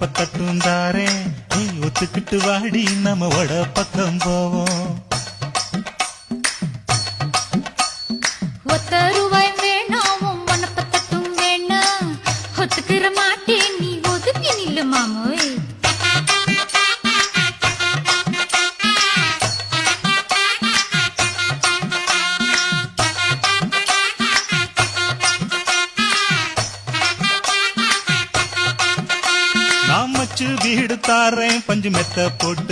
மணப்பத்தட்டும் தாரே ஒத்துக்கிட்டு வாடி நம்ம வட பக்கம் போவோம். ஒத்த ரூபாய் வேணாவும் மணப்பத்தட்டும் வேணாம் ஒத்துக்கிற மாட்டேன் நீ ஒதுக்கி நில்லு மாமோய். நான் மச்சு வீடு தாரேன் பஞ்சு மெத்த போட்டு